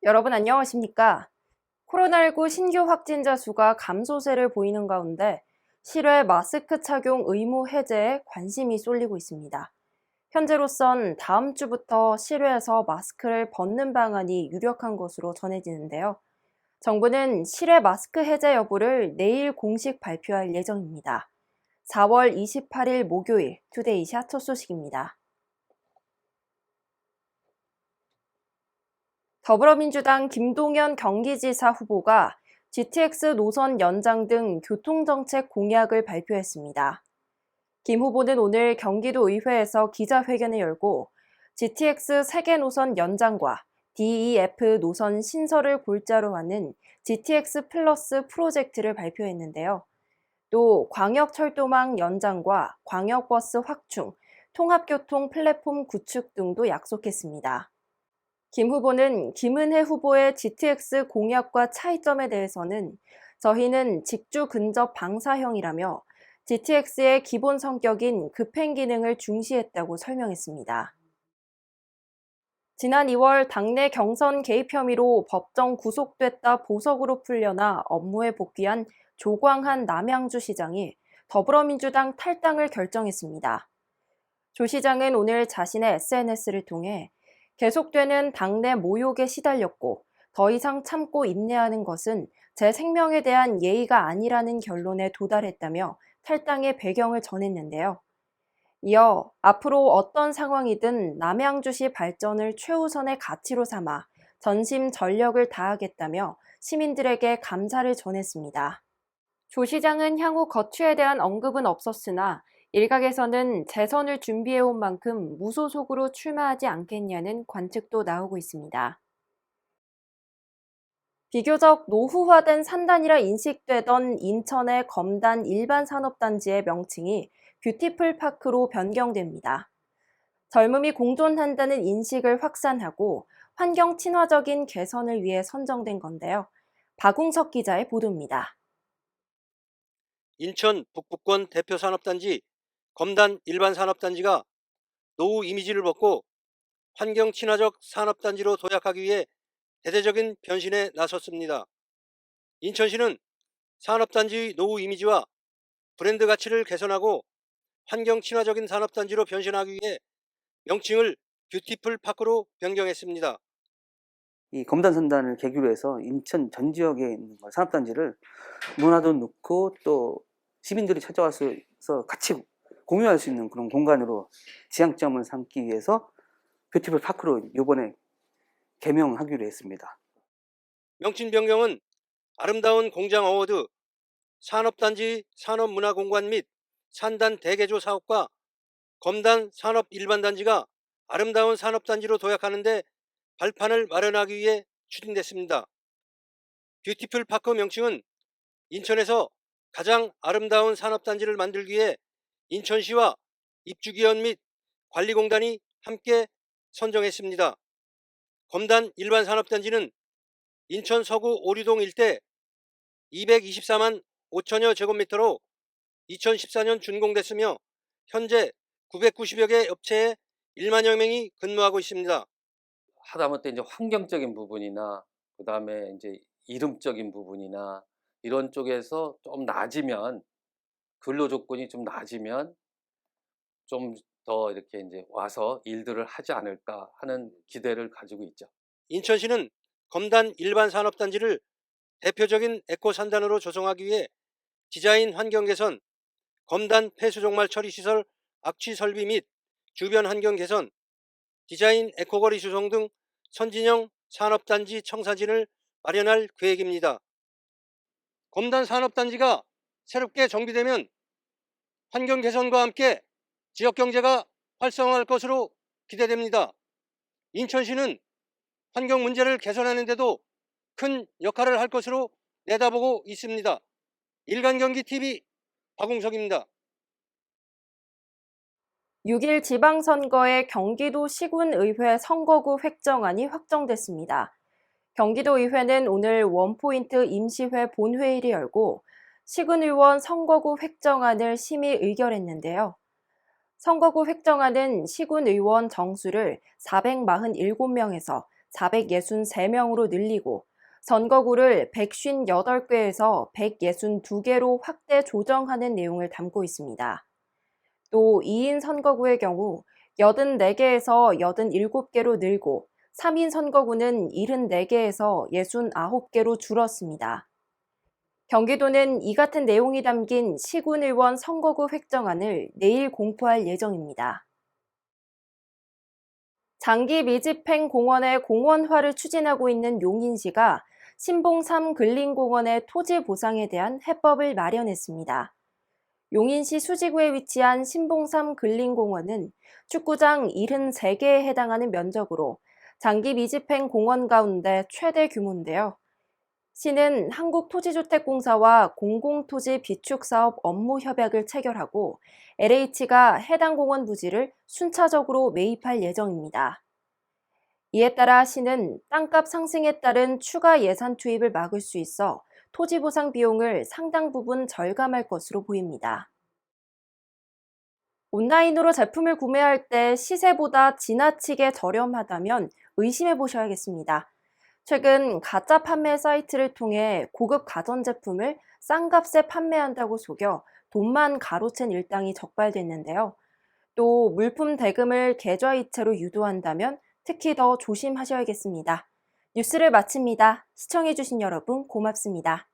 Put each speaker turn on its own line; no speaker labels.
여러분 안녕하십니까? 코로나19 신규 확진자 수가 감소세를 보이는 가운데 실외 마스크 착용 의무 해제에 관심이 쏠리고 있습니다. 현재로선 다음 주부터 실외에서 마스크를 벗는 방안이 유력한 것으로 전해지는데요. 정부는 실외 마스크 해제 여부를 내일 공식 발표할 예정입니다. 4월 28일 목요일 투데이샷 첫 소식입니다. 더불어민주당 김동연 경기지사 후보가 GTX 노선 연장 등 교통정책 공약을 발표했습니다. 김 후보는 오늘 경기도의회에서 기자회견을 열고 GTX 세계 노선 연장과 DEF 노선 신설을 골자로 하는 GTX 플러스 프로젝트를 발표했는데요. 또 광역철도망 연장과 광역버스 확충, 통합교통 플랫폼 구축 등도 약속했습니다. 김 후보는 김은혜 후보의 GTX 공약과 차이점에 대해서는 저희는 직주 근접 방사형이라며 GTX의 기본 성격인 급행 기능을 중시했다고 설명했습니다. 지난 2월 당내 경선 개입 혐의로 법정 구속됐다 보석으로 풀려나 업무에 복귀한 조광한 남양주 시장이 더불어민주당 탈당을 결정했습니다. 조 시장은 오늘 자신의 SNS를 통해 계속되는 당내 모욕에 시달렸고 더 이상 참고 인내하는 것은 제 생명에 대한 예의가 아니라는 결론에 도달했다며 탈당의 배경을 전했는데요. 이어 앞으로 어떤 상황이든 남양주시 발전을 최우선의 가치로 삼아 전심 전력을 다하겠다며 시민들에게 감사를 전했습니다. 조 시장은 향후 거취에 대한 언급은 없었으나 일각에서는 재선을 준비해온 만큼 무소속으로 출마하지 않겠냐는 관측도 나오고 있습니다. 비교적 노후화된 산단이라 인식되던 인천의 검단 일반산업단지의 명칭이 뷰티풀 파크로 변경됩니다. 젊음이 공존한다는 인식을 확산하고 환경 친화적인 개선을 위해 선정된 건데요. 박웅석 기자의 보도입니다.
인천 북부권 대표 산업단지 검단 일반산업단지가 노후 이미지를 벗고 환경 친화적 산업단지로 도약하기 위해 대대적인 변신에 나섰습니다. 인천시는 산업단지의 노후 이미지와 브랜드 가치를 개선하고 환경 친화적인 산업단지로 변신하기 위해 명칭을 뷰티풀 파크로 변경했습니다.
이 검단선단을 계기로 해서 인천 전 지역에 있는 산업단지를 문화도 넣고 또 시민들이 찾아와서 같이 공유할 수 있는 그런 공간으로 지향점을 삼기 위해서 뷰티풀 파크로 이번에 개명하기로 했습니다.
명칭 변경은 아름다운 공장 어워드, 산업단지 산업문화공간 및 산단 대개조 사업과 검단 산업 일반단지가 아름다운 산업단지로 도약하는 데 발판을 마련하기 위해 추진됐습니다. 뷰티풀 파크 명칭은 인천에서 가장 아름다운 산업단지를 만들기 위해 인천시와 입주기원 및 관리공단이 함께 선정했습니다. 검단 일반산업단지는 인천 서구 오류동 일대 224만 5천여 제곱미터로 2014년 준공됐으며 현재 990여 개 업체에 1만여 명이 근무하고 있습니다.
하다못해 이제 환경적인 부분이나 그다음에 이제 이름적인 부분이나 이런 쪽에서 좀 낮으면 근로 조건이 좀 낮으면 좀 더 이렇게 이제 와서 일들을 하지 않을까 하는 기대를 가지고 있죠.
인천시는 검단 일반산업단지를 대표적인 에코산단으로 조성하기 위해 디자인 환경 개선, 검단 폐수종말 처리시설 악취 설비 및 주변 환경 개선, 디자인 에코거리 조성 등 선진형 산업단지 청사진을 마련할 계획입니다. 검단 산업단지가 새롭게 정비되면 환경 개선과 함께 지역 경제가 활성화할 것으로 기대됩니다. 인천시는 환경 문제를 개선하는 데도 큰 역할을 할 것으로 내다보고 있습니다. 일간경기TV 박웅석입니다.
6일 지방선거에 경기도 시군의회 선거구 획정안이 확정됐습니다. 경기도의회는 오늘 원포인트 임시회 본회의를 열고 시군의원 선거구 획정안을 심의 의결했는데요. 선거구 획정안은 시군의원 정수를 447명에서 463명으로 늘리고 선거구를 158개에서 162개로 확대 조정하는 내용을 담고 있습니다. 또 2인 선거구의 경우 84개에서 87개로 늘고 3인 선거구는 74개에서 69개로 줄었습니다. 경기도는 이 같은 내용이 담긴 시군의원 선거구 획정안을 내일 공포할 예정입니다. 장기 미집행 공원의 공원화를 추진하고 있는 용인시가 신봉3 근린공원의 토지 보상에 대한 해법을 마련했습니다. 용인시 수지구에 위치한 신봉3 근린공원은 축구장 73개에 해당하는 면적으로 장기 미집행 공원 가운데 최대 규모인데요. 시는 한국토지주택공사와 공공토지 비축사업 업무 협약을 체결하고 LH가 해당 공원 부지를 순차적으로 매입할 예정입니다. 이에 따라 시는 땅값 상승에 따른 추가 예산 투입을 막을 수 있어 토지 보상 비용을 상당 부분 절감할 것으로 보입니다. 온라인으로 제품을 구매할 때 시세보다 지나치게 저렴하다면 의심해 보셔야겠습니다. 최근 가짜 판매 사이트를 통해 고급 가전제품을 싼 값에 판매한다고 속여 돈만 가로챈 일당이 적발됐는데요. 또 물품 대금을 계좌이체로 유도한다면 특히 더 조심하셔야겠습니다. 뉴스를 마칩니다. 시청해주신 여러분 고맙습니다.